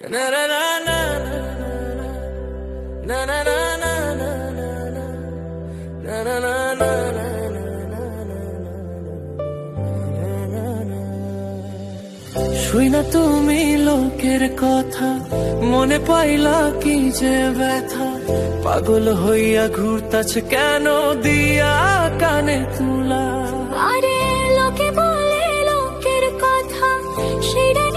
Na na na na na na na na na na na na na শুই না তুমি লোকের কথা, মনে পাইলা কি যে ব্যথা, পাগল হইয়া ঘুরতাছে কেন দিয়া কানে তুলা। আরে লোকে বলে লোকের কথা, সেটা